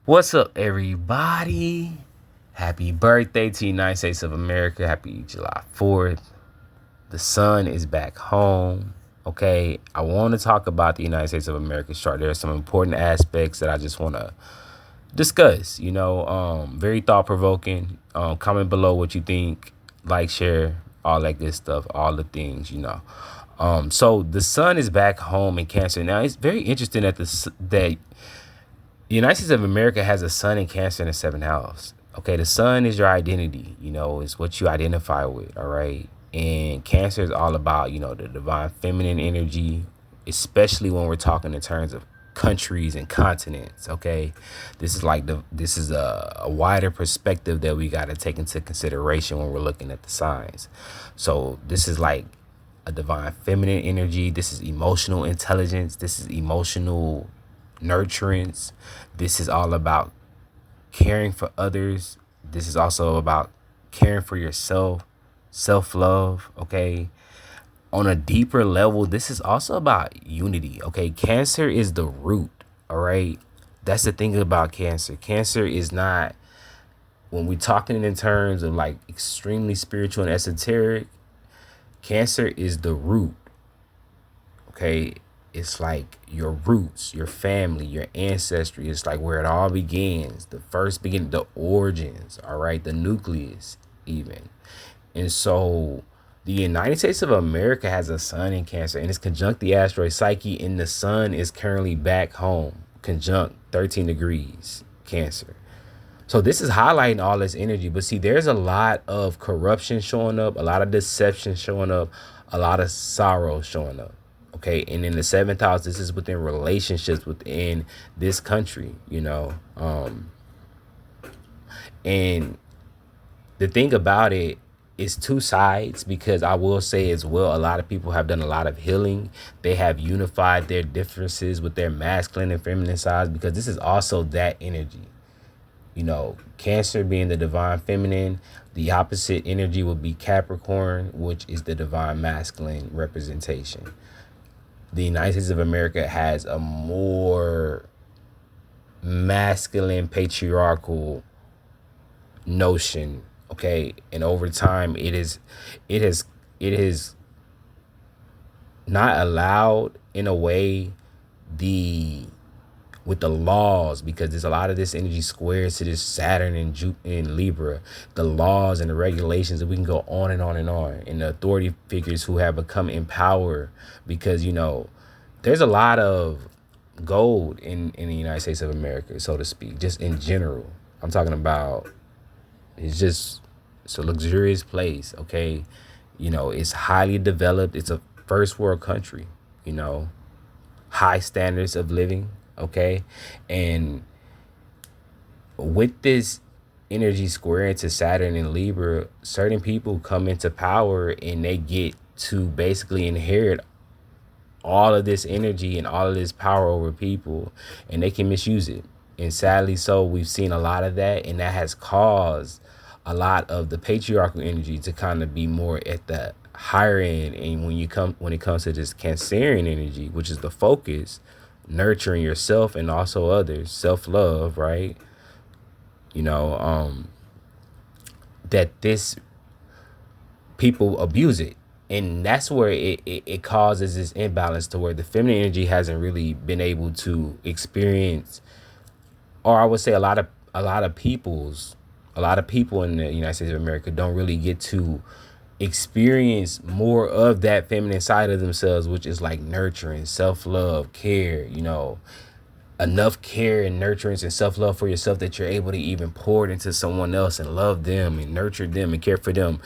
What's up, everybody? Happy birthday to the United States of America. Happy July 4th. The sun is back home. Okay, I want to talk about the United States of America chart. There are some important aspects that I just want to discuss. Very thought provoking. Comment below what you think. Like, share, all that good stuff, all the things. So the sun is back home in Cancer. Now, it's very interesting that the United States of America has a sun in Cancer in the seventh house. Okay, the sun is your identity, it's what you identify with, all right? And Cancer is all about, the divine feminine energy, especially when we're talking in terms of countries and continents, okay? This is a wider perspective that we got to take into consideration when we're looking at the signs. So this is like a divine feminine energy. This is emotional intelligence. This is emotional nurturance. This is all about caring for others. This is also about caring for yourself, self-love, okay? On a deeper level, this is also about unity, okay? Cancer is the root, all right? That's the thing about Cancer. Cancer is not, when we're talking in terms of like extremely spiritual and esoteric, Cancer is the root, okay? It's like your roots, your family, your ancestry. It's like where it all begins, the first beginning, the origins, all right, the nucleus even. And so the United States of America has a sun in Cancer, and it's conjunct the asteroid Psyche, and the sun is currently back home, conjunct 13 degrees Cancer. So this is highlighting all this energy. But see, there's a lot of corruption showing up, a lot of deception showing up, a lot of sorrow showing up. Okay, and in the seventh house, this is within relationships within this country, and the thing about it is two sides, because I will say as well, a lot of people have done a lot of healing. They have unified their differences with their masculine and feminine sides, because this is also that energy. Cancer being the divine feminine, the opposite energy would be Capricorn, which is the divine masculine representation. The United States of America has a more masculine, patriarchal notion, okay? And over time, it has not allowed, in a way, with the laws, because there's a lot of this energy squares to this Saturn in Libra, the laws and the regulations, and we can go on and on and on, and the authority figures who have become in power, because there's a lot of gold in the United States of America, so to speak, just in general. I'm talking about, it's a luxurious place, okay? It's highly developed. It's a first world country, high standards of living, okay? And with this energy square into Saturn and Libra, certain people come into power and they get to basically inherit all of this energy and all of this power over people, and they can misuse it. And sadly, so we've seen a lot of that, and that has caused a lot of the patriarchal energy to kind of be more at the higher end. And when it comes to this Cancerian energy, which is the focus, nurturing yourself and also others, self-love, right? That this people abuse it. And that's where it causes this imbalance, to where the feminine energy hasn't really been able to experience, or I would say a lot of people in the United States of America don't really get to experience more of that feminine side of themselves, which is like nurturing, self-love, care, enough care and nurturance and self-love for yourself that you're able to even pour it into someone else and love them and nurture them and care for them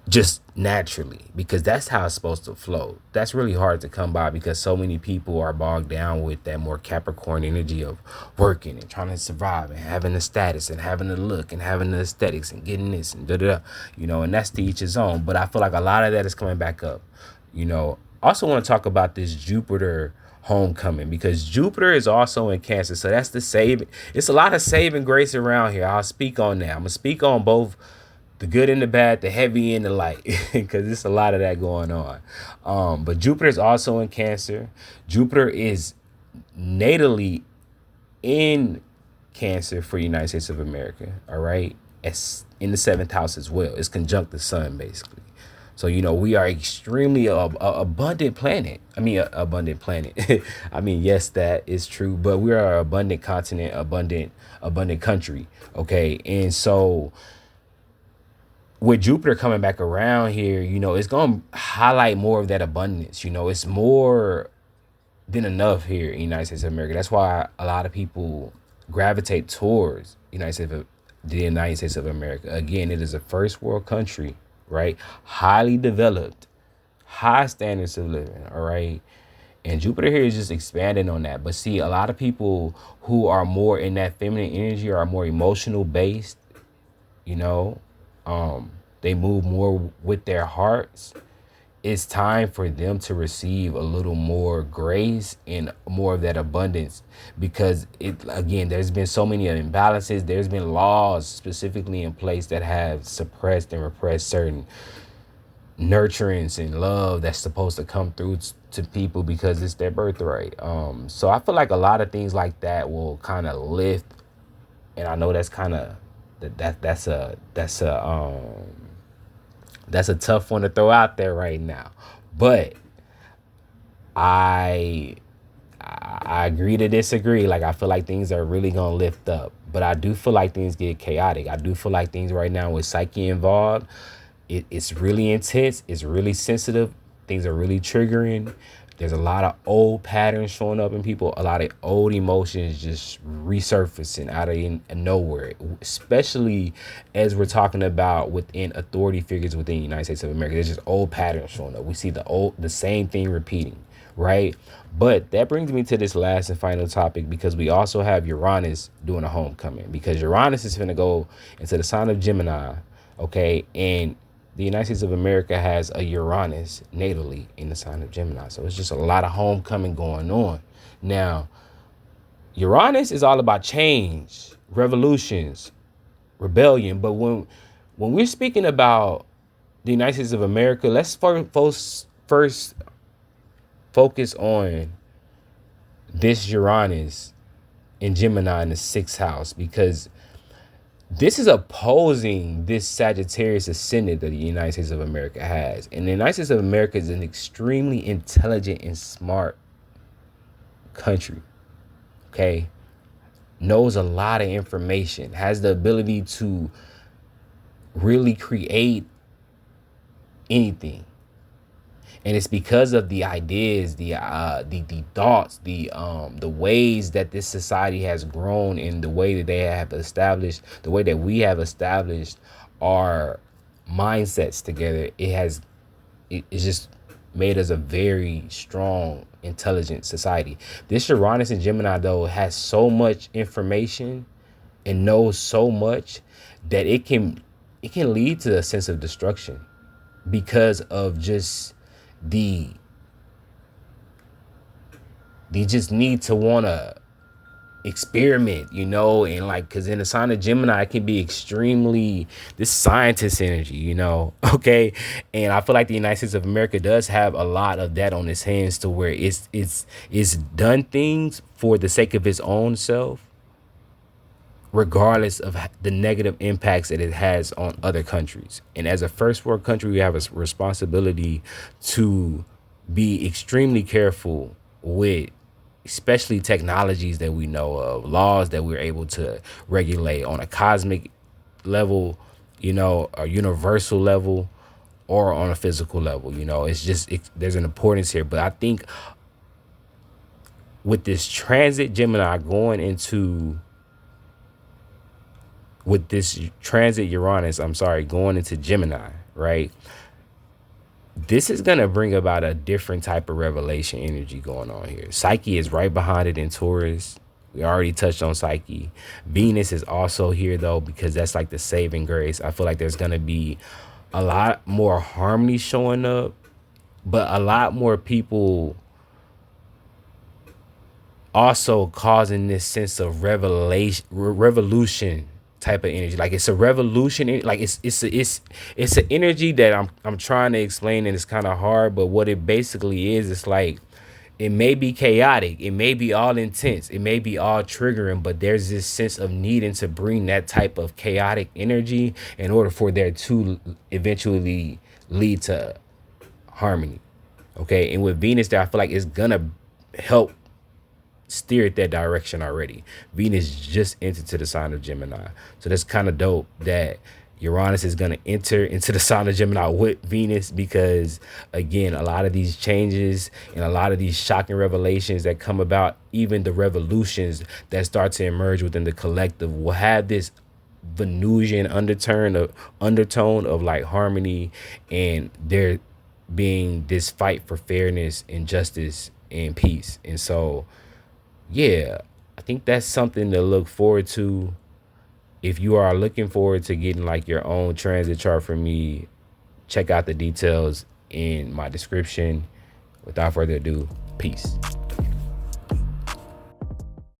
just naturally, because that's how it's supposed to flow. That's really hard to come by, because so many people are bogged down with that more Capricorn energy of working and trying to survive and having the status and having the look and having the aesthetics and getting this and da-da-da, and that's to each his own. But I feel like a lot of that is coming back up. Also want to talk about this Jupiter homecoming, because Jupiter is also in Cancer. So that's the saving. It's a lot of saving grace around here. I'll speak on that. I'm going to speak on both the good and the bad, the heavy and the light, because there's a lot of that going on. But Jupiter is also in Cancer. Jupiter is natally in Cancer for the United States of America. All right. It's in the seventh house as well. It's conjunct the sun, basically. So, we are extremely abundant planet. I mean, abundant planet. I mean, yes, that is true, but we are an abundant continent, abundant country. Okay. And so with Jupiter coming back around here, it's going to highlight more of that abundance. It's more than enough here in the United States of America. That's why a lot of people gravitate towards the United States of America. Again, it is a first world country, right? Highly developed, high standards of living, all right? And Jupiter here is just expanding on that. But see, a lot of people who are more in that feminine energy are more emotional based, you know. They move more with their hearts. It's time for them to receive a little more grace and more of that abundance, because there's been so many imbalances. There's been laws specifically in place that have suppressed and repressed certain nurturance and love that's supposed to come through to people because it's their birthright. So I feel like a lot of things like that will kind of lift, and I know that's kind of that's a tough one to throw out there right now, but I agree to disagree. Like, I feel like things are really gonna lift up, but I do feel like things get chaotic. I do feel like things right now with Psyche involved, it's really intense. It's really sensitive. Things are really triggering. There's a lot of old patterns showing up in people, a lot of old emotions just resurfacing out of nowhere, especially as we're talking about within authority figures within the United States of America. There's just old patterns showing up. We see the same thing repeating, right? But that brings me to this last and final topic, because we also have Uranus doing a homecoming, because Uranus is going to go into the sign of Gemini, okay? And the United States of America has a Uranus natally in the sign of Gemini. So it's just a lot of homecoming going on. Now, Uranus is all about change, revolutions, rebellion. But when we're speaking about the United States of America, let's first focus on this Uranus in Gemini in the sixth house, because this is opposing this Sagittarius ascendant that the United States of America has. And the United States of America is an extremely intelligent and smart country, okay? Knows a lot of information, has the ability to really create anything. And it's because of the ideas, the thoughts, the ways that this society has grown, and the way that they have established, the way that we have established our mindsets together. It's just made us a very strong, intelligent society. This Uranus in Gemini, though, has so much information and knows so much that it can lead to a sense of destruction, because of just they just need to want to experiment, and because in the sign of Gemini, it can be extremely this scientist energy, okay? And I feel like the United States of America does have a lot of that on its hands, to where it's done things for the sake of its own self, regardless of the negative impacts that it has on other countries. And as a first world country, we have a responsibility to be extremely careful with, especially technologies that we know of, laws that we're able to regulate on a cosmic level, a universal level, or on a physical level. There's an importance here. But I think with this transit Gemini going into Uranus, going into Gemini, right? This is going to bring about a different type of revelation energy going on here. Psyche is right behind it in Taurus. We already touched on Psyche. Venus is also here, though, because that's like the saving grace. I feel like there's going to be a lot more harmony showing up, but a lot more people also causing this sense of revolution type of energy. Like, it's a revolution, like it's an energy that I'm trying to explain, and it's kind of hard, but what it basically is, it's like it may be chaotic, it may be all intense, it may be all triggering, but there's this sense of needing to bring that type of chaotic energy in order for there to eventually lead to harmony. Okay, and with Venus there, I feel like it's gonna help steer it that direction already. Venus just entered to the sign of Gemini, so that's kind of dope that Uranus is going to enter into the sign of Gemini with Venus, because again, a lot of these changes and a lot of these shocking revelations that come about, even the revolutions that start to emerge within the collective, will have this Venusian undertone of like harmony, and there being this fight for fairness and justice and peace. And so yeah, I think that's something to look forward to. If you are looking forward to getting like your own transit chart from me, check out the details in my description. Without further ado, peace.